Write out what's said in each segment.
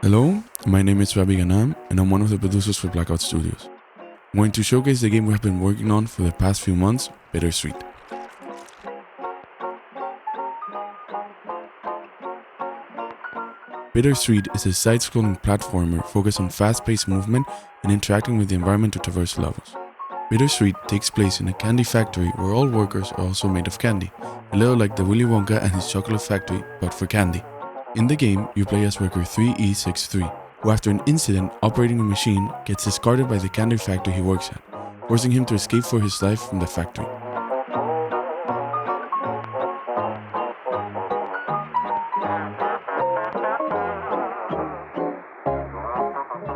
Hello, my name is Agatha and I'm one of the producers for Blackout Studios. I'm going to showcase the game we have been working on for the past few months, Bittersweet. Bittersweet is a side-scrolling platformer focused on fast-paced movement and interacting with the environment to traverse levels. Bittersweet takes place in a candy factory where all workers are also made of candy, a little like the Willy Wonka and his chocolate factory, but for candy. In the game, you play as worker 3E63, who after an incident operating a machine gets discarded by the candy factory he works at, forcing him to escape for his life from the factory.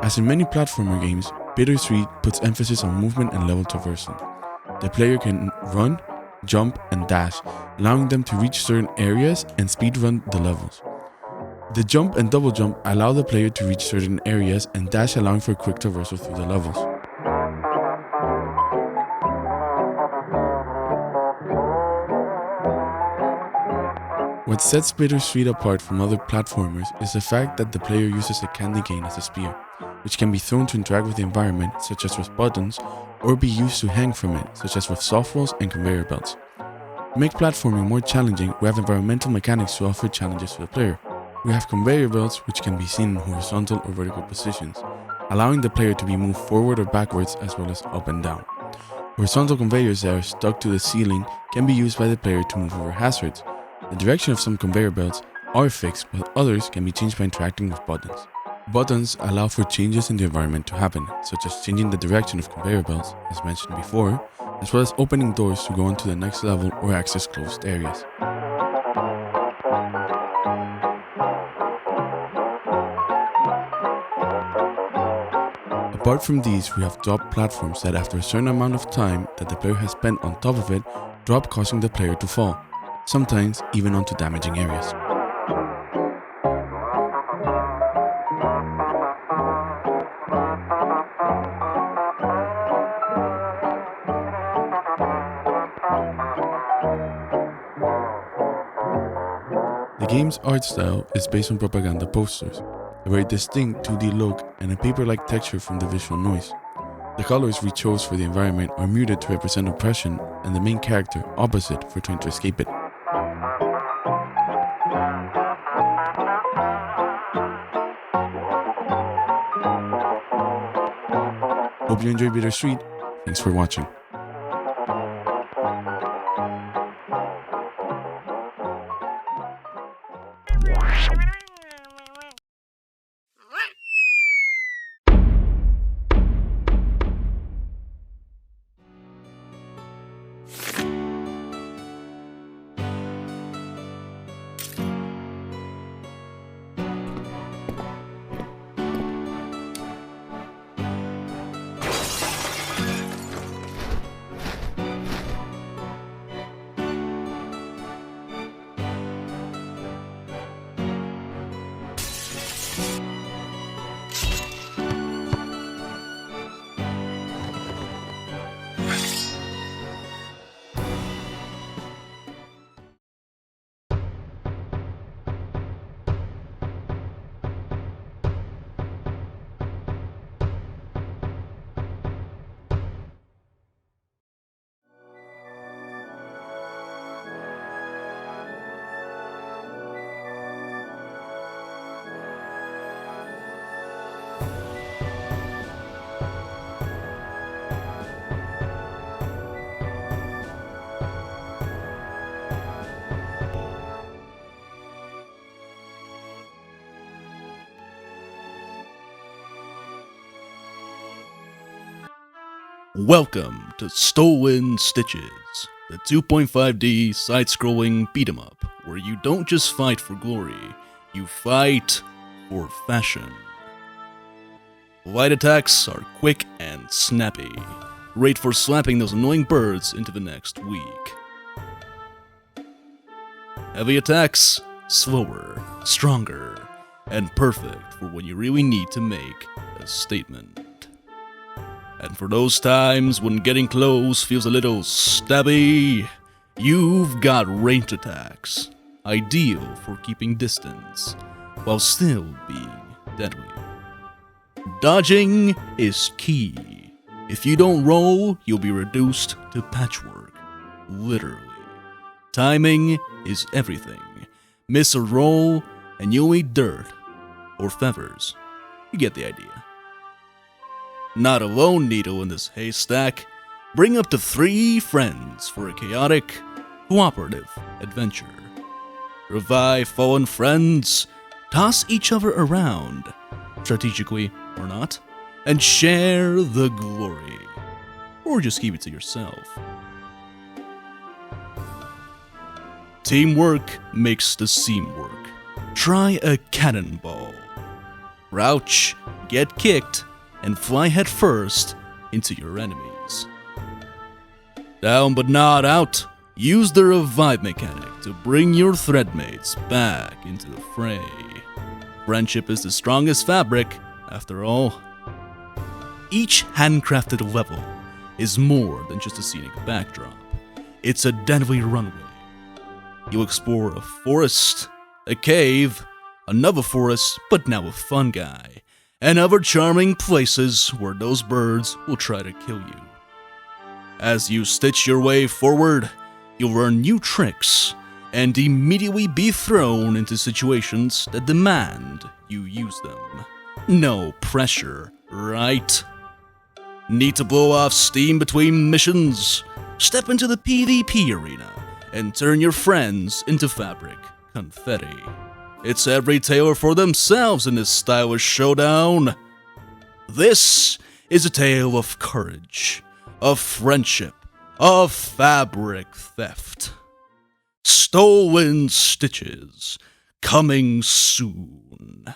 As in many platformer games, Bittersweet puts emphasis on movement and level traversing. The player can run, jump, and dash, allowing them to reach certain areas and speedrun the levels. The jump and double jump allow the player to reach certain areas and dash allowing for quick traversal through the levels. What sets Bittersweet apart from other platformers is the fact that the player uses a candy cane as a spear, which can be thrown to interact with the environment such as with buttons, or be used to hang from it such as with softballs and conveyor belts. To make platforming more challenging, we have environmental mechanics to offer challenges to the player. We have conveyor belts which can be seen in horizontal or vertical positions, allowing the player to be moved forward or backwards as well as up and down. Horizontal conveyors that are stuck to the ceiling can be used by the player to move over hazards. The direction of some conveyor belts are fixed, while others can be changed by interacting with buttons. Buttons allow for changes in the environment to happen, such as changing the direction of conveyor belts, as mentioned before, as well as opening doors to go on to the next level or access closed areas. Apart from these, we have drop platforms that after a certain amount of time that the player has spent on top of it, drop causing the player to fall, sometimes even onto damaging areas. The game's art style is based on propaganda posters, a very distinct 2D look and a paper-like texture from the visual noise. The colors we chose for the environment are muted to represent oppression and the main character opposite for trying to escape it. Hope you enjoyed Bittersweet. Thanks for watching. Welcome to Stolen Stitches, the 2.5D side-scrolling beat-em-up, where you don't just fight for glory, you fight for fashion. Light attacks are quick and snappy, great for slapping those annoying birds into the next week. Heavy attacks, slower, stronger, and perfect for when you really need to make a statement. And for those times when getting close feels a little stabby, you've got ranged attacks, ideal for keeping distance, while still being deadly. Dodging is key. If you don't roll, you'll be reduced to patchwork, literally. Timing is everything. Miss a roll, and you'll eat dirt, or feathers. You get the idea. Not a lone needle in this haystack. Bring up to 3 friends for a chaotic, cooperative adventure. Revive fallen friends, toss each other around, strategically or not, and share the glory. Or just keep it to yourself. Teamwork makes the seam work. Try a cannonball. Crouch, get kicked, and fly headfirst into your enemies. Down but not out, use the revive mechanic to bring your threadmates back into the fray. Friendship is the strongest fabric, after all. Each handcrafted level is more than just a scenic backdrop. It's a deadly runway. You'll explore a forest, a cave, another forest, but now with fungi, and other charming places where those birds will try to kill you. As you stitch your way forward, you'll learn new tricks and immediately be thrown into situations that demand you use them. No pressure, right? Need to blow off steam between missions? Step into the PvP arena and turn your friends into fabric confetti. It's every tailor for themselves in this stylish showdown. This is a tale of courage, of friendship, of fabric theft. Stolen Stitches, coming soon.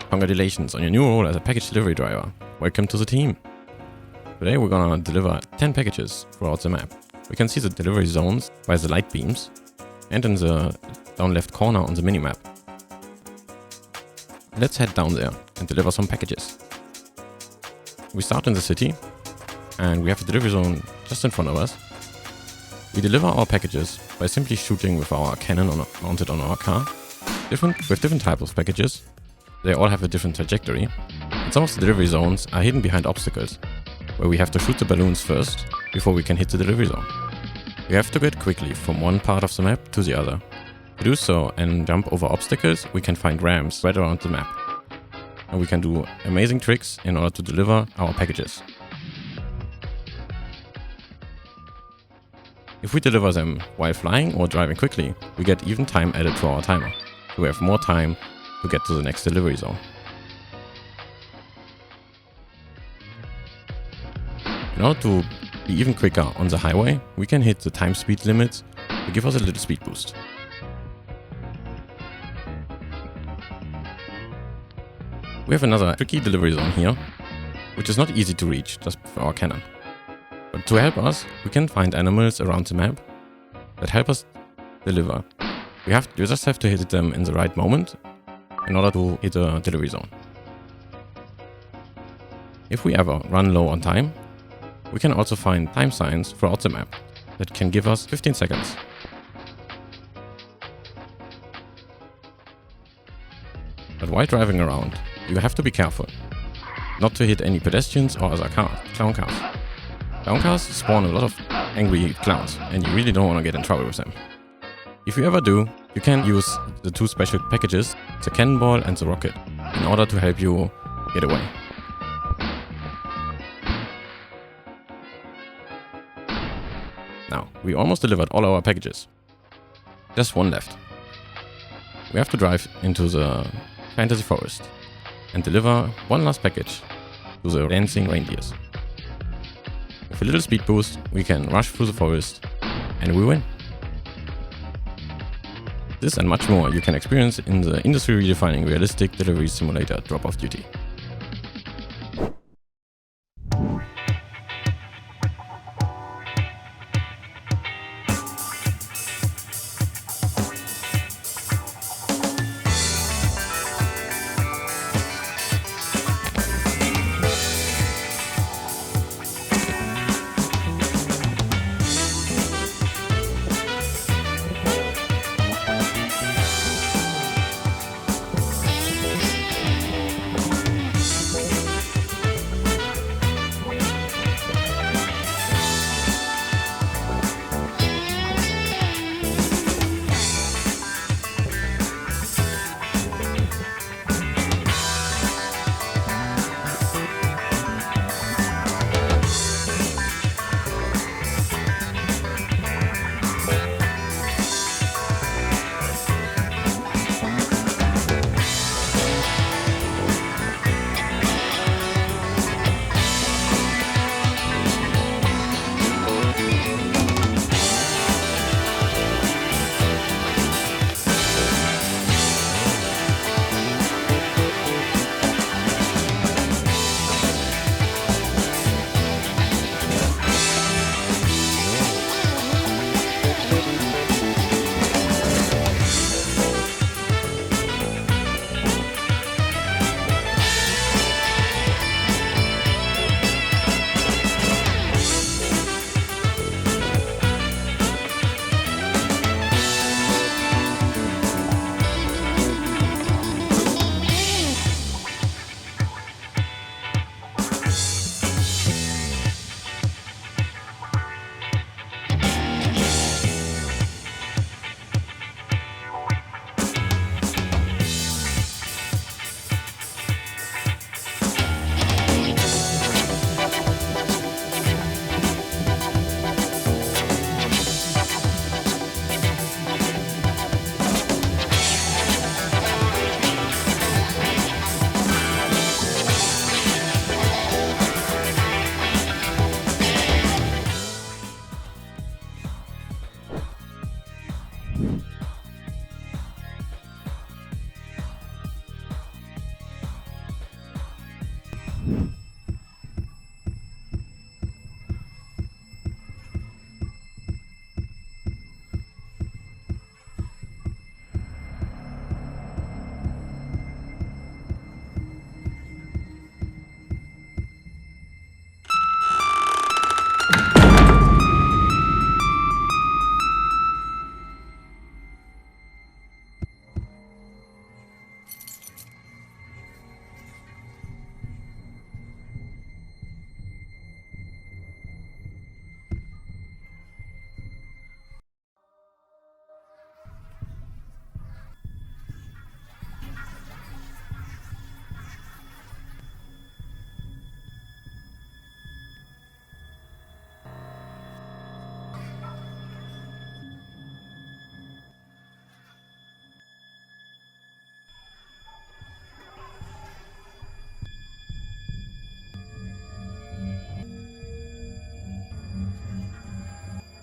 Congratulations on your new role as a package delivery driver. Welcome to the team. Today we're gonna deliver 10 packages throughout the map. We can see the delivery zones by the light beams and in the down left corner on the minimap. Let's head down there and deliver some packages. We start in the city and we have a delivery zone just in front of us. We deliver our packages by simply shooting with our cannon mounted on our car, with different types of packages. They all have a different trajectory, and some of the delivery zones are hidden behind obstacles, where we have to shoot the balloons first before we can hit the delivery zone. We have to get quickly from one part of the map to the other. To do so and jump over obstacles, we can find ramps right around the map, and we can do amazing tricks in order to deliver our packages. If we deliver them while flying or driving quickly, we get even time added to our timer, so we have more time to get to the next delivery zone. In order to be even quicker on the highway, we can hit the time speed limits to give us a little speed boost. We have another tricky delivery zone here, which is not easy to reach just with our cannon. But to help us, we can find animals around the map that help us deliver. You just have to hit them in the right moment in order to hit a delivery zone. If we ever run low on time, we can also find time signs throughout the map that can give us 15 seconds. But while driving around, you have to be careful not to hit any pedestrians or other clown cars. Clown cars spawn a lot of angry clowns, and you really don't want to get in trouble with them. If you ever do, you can use the two special packages, the cannonball and the rocket, in order to help you get away. Now, we almost delivered all our packages. Just one left. We have to drive into the fantasy forest and deliver one last package to the dancing reindeers. With a little speed boost, we can rush through the forest and we win. This and much more you can experience in the industry-redefining realistic delivery simulator Drop Off Duty.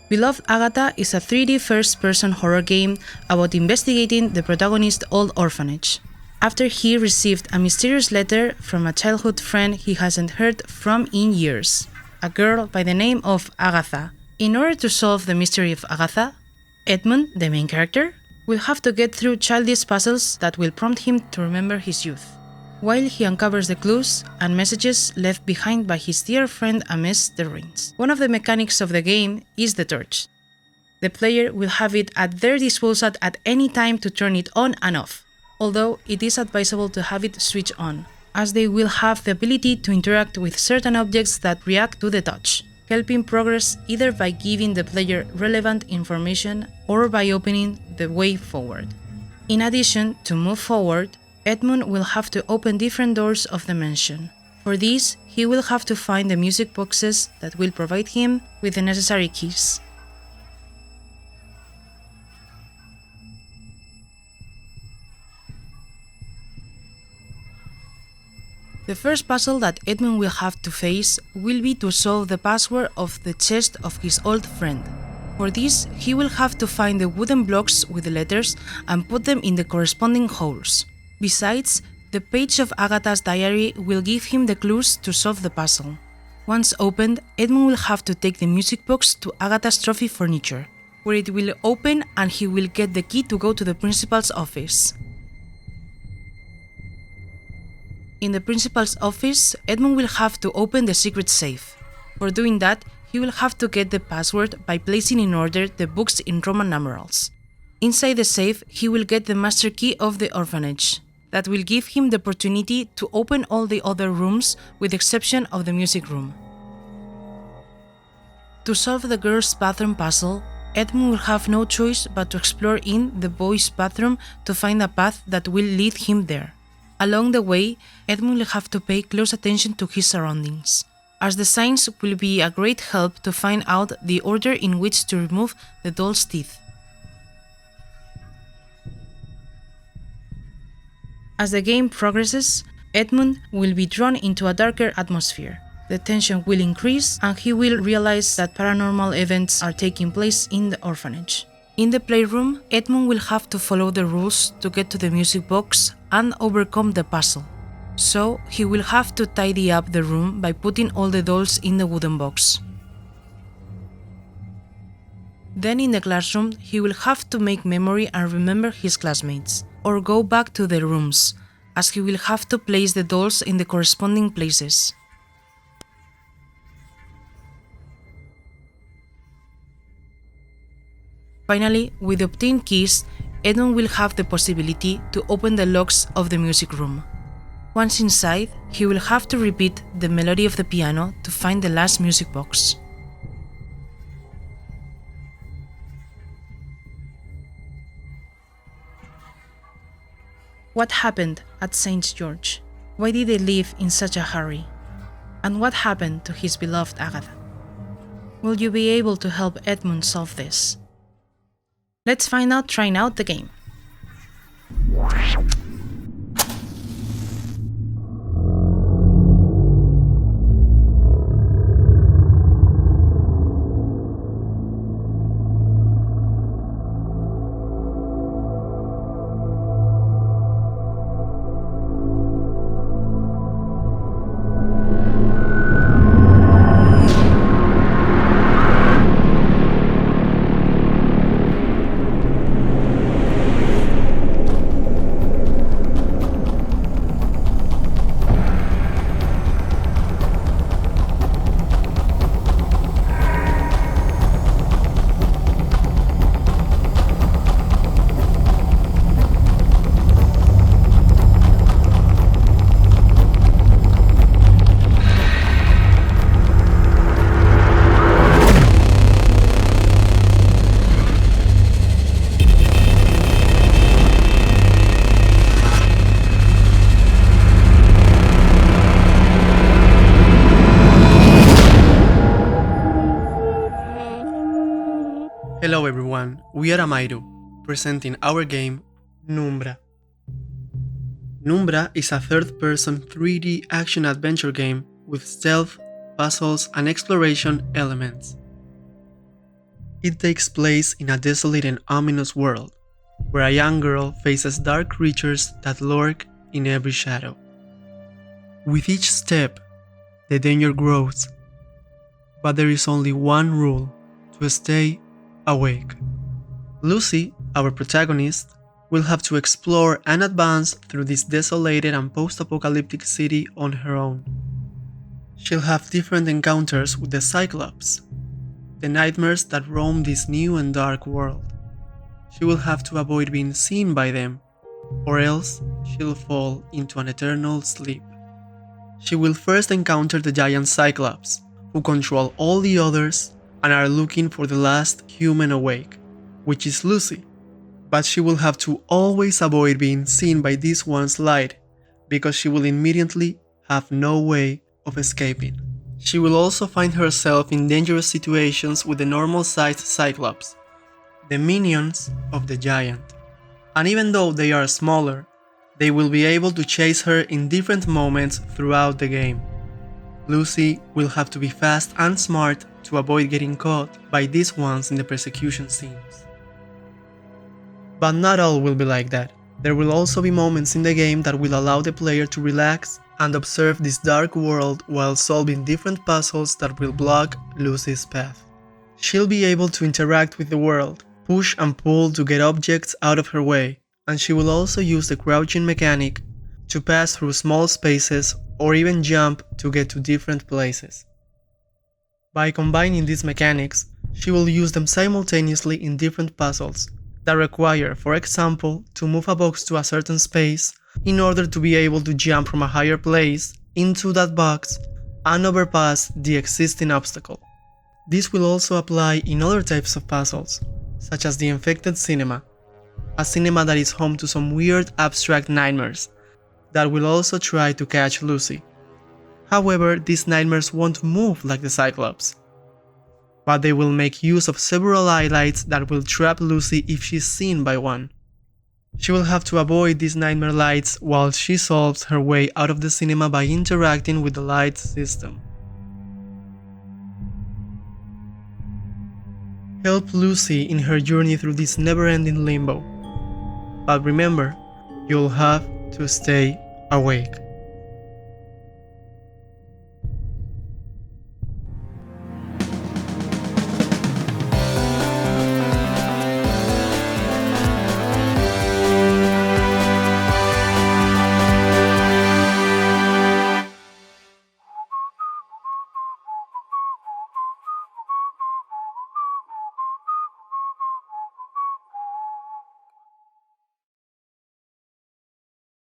Beloved Agatha is a 3D first-person horror game about investigating the protagonist's old orphanage. after he received a mysterious letter from a childhood friend he hasn't heard from in years, a girl by the name of Agatha. In order to solve the mystery of Agatha, Edmund, the main character, will have to get through childish puzzles that will prompt him to remember his youth, while he uncovers the clues and messages left behind by his dear friend amidst the ruins. One of the mechanics of the game is the torch. The player will have it at their disposal at any time to turn it on and off, although it is advisable to have it switch on, as they will have the ability to interact with certain objects that react to the touch, helping progress either by giving the player relevant information or by opening the way forward. In addition, to move forward, Edmund will have to open different doors of the mansion. For this, he will have to find the music boxes that will provide him with the necessary keys. The first puzzle that Edmund will have to face will be to solve the password of the chest of his old friend. For this, he will have to find the wooden blocks with the letters and put them in the corresponding holes. Besides, the page of Agatha's diary will give him the clues to solve the puzzle. Once opened, Edmund will have to take the music box to Agatha's trophy furniture, where it will open and he will get the key to go to the principal's office. In the principal's office, Edmund will have to open the secret safe. For doing that, he will have to get the password by placing in order the books in Roman numerals. Inside the safe, he will get the master key of the orphanage. That will give him the opportunity to open all the other rooms with the exception of the music room. To solve the girls' bathroom puzzle, Edmund will have no choice but to explore in the boys' bathroom to find a path that will lead him there. Along the way, Edmund will have to pay close attention to his surroundings, as the signs will be a great help to find out the order in which to remove the doll's teeth. As the game progresses, Edmund will be drawn into a darker atmosphere. The tension will increase and he will realize that paranormal events are taking place in the orphanage. In the playroom, Edmund will have to follow the rules to get to the music box and overcome the puzzle. So, he will have to tidy up the room by putting all the dolls in the wooden box. Then in the classroom, he will have to make memory and remember his classmates, or go back to the rooms, as he will have to place the dolls in the corresponding places. Finally, with the obtained keys, Edmund will have the possibility to open the locks of the music room. Once inside, he will have to repeat the melody of the piano to find the last music box. What happened at St. George? Why did they leave in such a hurry? And what happened to his beloved Agatha? Will you be able to help Edmund solve this? Let's find out trying out the game. Hello everyone, we are Amairu, presenting our game, Numbra. Numbra is a third-person 3D action-adventure game with stealth, puzzles, and exploration elements. It takes place in a desolate and ominous world, where a young girl faces dark creatures that lurk in every shadow. With each step, the danger grows, but there is only one rule: to stay awake. Lucy, our protagonist, will have to explore and advance through this desolated and post-apocalyptic city on her own. She'll have different encounters with the Cyclops, the nightmares that roam this new and dark world. She will have to avoid being seen by them, or else she'll fall into an eternal sleep. She will first encounter the giant Cyclops, who control all the others and are looking for the last human awake, which is Lucy. But she will have to always avoid being seen by this one's light, because she will immediately have no way of escaping. She will also find herself in dangerous situations with the normal-sized Cyclops, the minions of the giant. And even though they are smaller, they will be able to chase her in different moments throughout the game. Lucy will have to be fast and smart to avoid getting caught by these ones in the persecution scenes. But not all will be like that. There will also be moments in the game that will allow the player to relax and observe this dark world while solving different puzzles that will block Lucy's path. She'll be able to interact with the world, push and pull to get objects out of her way, and she will also use the crouching mechanic to pass through small spaces or even jump to get to different places. By combining these mechanics, she will use them simultaneously in different puzzles that require, for example, to move a box to a certain space in order to be able to jump from a higher place into that box and overpass the existing obstacle. This will also apply in other types of puzzles, such as the infected cinema, a cinema that is home to some weird abstract nightmares that will also try to catch Lucy. However, these nightmares won't move like the Cyclops, but they will make use of several highlights that will trap Lucy if she's seen by one. She will have to avoid these nightmare lights while she solves her way out of the cinema by interacting with the light system. Help Lucy in her journey through this never-ending limbo. But remember, you'll have to stay awake.